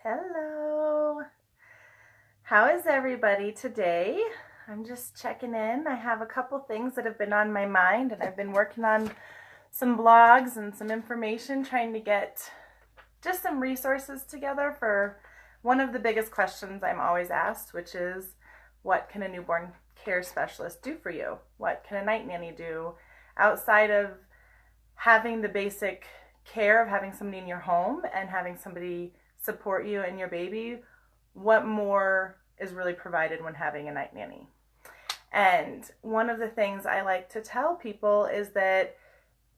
Hello. How is everybody today? I'm just checking in. I have a couple things that have been on my mind, and I've been working on some blogs and some information, trying to get just some resources together for one of the biggest questions I'm always asked, which is, what can a newborn care specialist do for you? What can a night nanny do outside of having the basic care of having somebody in your home and having somebody support you and your baby? What more is really provided when having a night nanny? And one of the things I like to tell people is that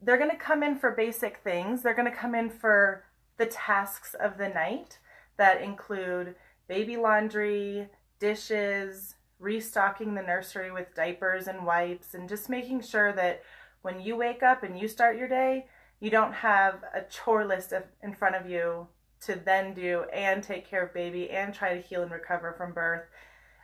they're going to come in for basic things. They're going to come in for the tasks of the night that include baby laundry, dishes, restocking the nursery with diapers and wipes, and just making sure that when you wake up and you start your day, you don't have a chore list in front of you to then do and take care of baby and try to heal and recover from birth.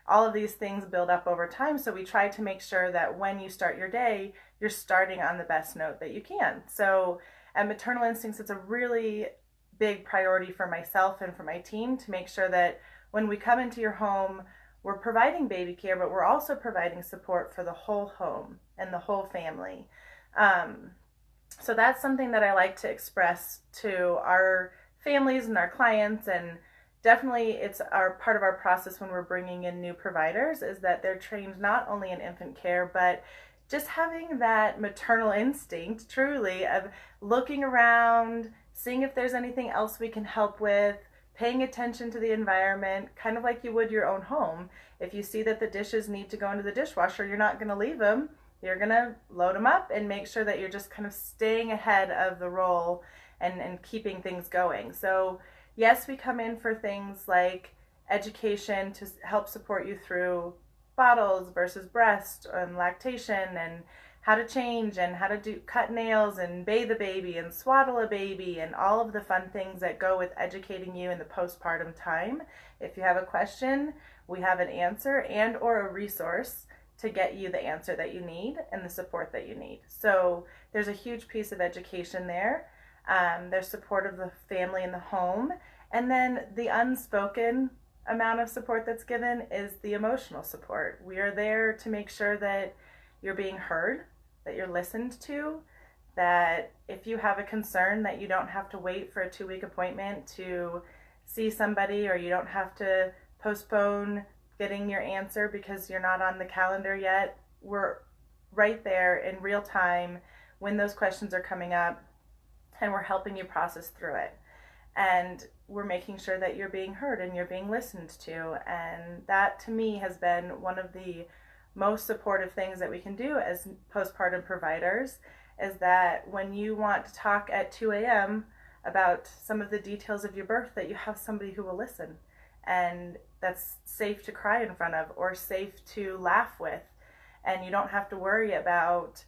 All of these things build up over time, so we try to make sure that when you start your day, you're starting on the best note that you can. So at Maternal Instincts, it's a really big priority for myself and for my team to make sure that when we come into your home, we're providing baby care, but we're also providing support for the whole home and the whole family. So that's something that I like to express to our families and our clients, and definitely it's our part of our process when we're bringing in new providers, is that they're trained not only in infant care, but just having that maternal instinct truly of looking around, seeing if there's anything else we can help with, paying attention to the environment, kind of like you would your own home. If you see that the dishes need to go into the dishwasher, you're not going to leave them. You're going to load them up and make sure that you're just kind of staying ahead of the roll and keeping things going. So yes, we come in for things like education to help support you through bottles versus breast and lactation, and how to change and how to cut nails and bathe a baby and swaddle a baby and all of the fun things that go with educating you in the postpartum time. If you have a question, we have an answer and or a resource to get you the answer that you need and the support that you need. So there's a huge piece of education there. There's support of the family in the home. And then the unspoken amount of support that's given is the emotional support. We are there to make sure that you're being heard, that you're listened to, that if you have a concern, that you don't have to wait for a 2-week appointment to see somebody, or you don't have to postpone getting your answer because you're not on the calendar yet. We're right there in real time when those questions are coming up, and we're helping you process through it. And we're making sure that you're being heard and you're being listened to. And that, to me, has been one of the most supportive things that we can do as postpartum providers, is that when you want to talk at 2 a.m. about some of the details of your birth, that you have somebody who will listen, and that's safe to cry in front of or safe to laugh with. And you don't have to worry about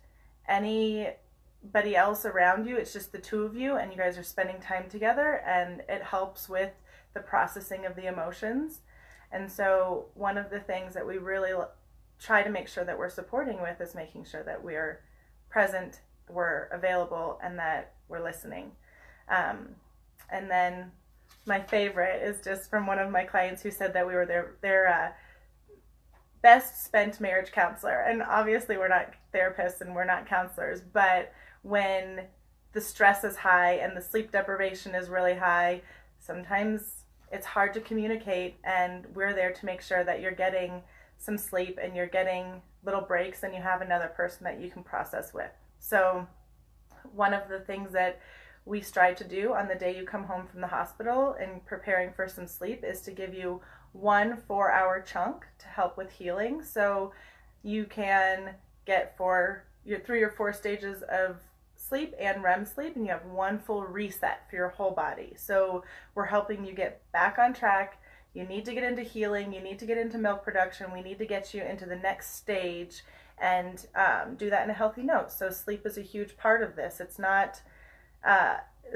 anybody else around you. It's just the two of you, and you guys are spending time together, and it helps with the processing of the emotions. And so one of the things that we really try to make sure that we're supporting with is making sure that we're present, we're available, and that we're listening. And then my favorite is just from one of my clients who said that we were their best spent marriage counselor. And obviously we're not therapists and we're not counselors, but when the stress is high and the sleep deprivation is really high, sometimes it's hard to communicate, and we're there to make sure that you're getting some sleep and you're getting little breaks and you have another person that you can process with. So one of the things that we strive to do on the day you come home from the hospital and preparing for some sleep is to give you 1 4-hour chunk to help with healing. So you can get through your 4 stages of sleep and REM sleep, and you have 1 full reset for your whole body. So we're helping you get back on track. You need to get into healing. You need to get into milk production. We need to get you into the next stage and do that in a healthy note. So sleep is a huge part of this. It's not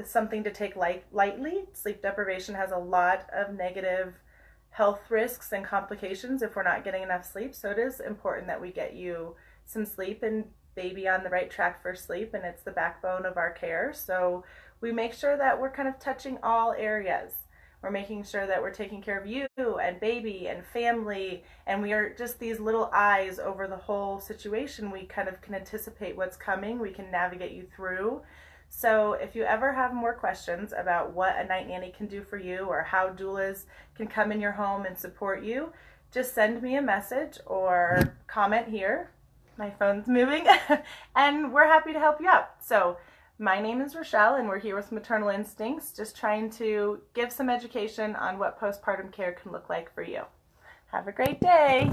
something to take lightly. Sleep deprivation has a lot of negative health risks and complications if we're not getting enough sleep. So it is important that we get you some sleep and baby on the right track for sleep, and it's the backbone of our care. So we make sure that we're kind of touching all areas. We're making sure that we're taking care of you and baby and family, and we are just these little eyes over the whole situation. We kind of can anticipate what's coming. We can navigate you through. So if you ever have more questions about what a night nanny can do for you or how doulas can come in your home and support you, just send me a message or comment here. My phone's moving and we're happy to help you out. So my name is Rachelle and we're here with Maternal Instincts, just trying to give some education on what postpartum care can look like for you. Have a great day.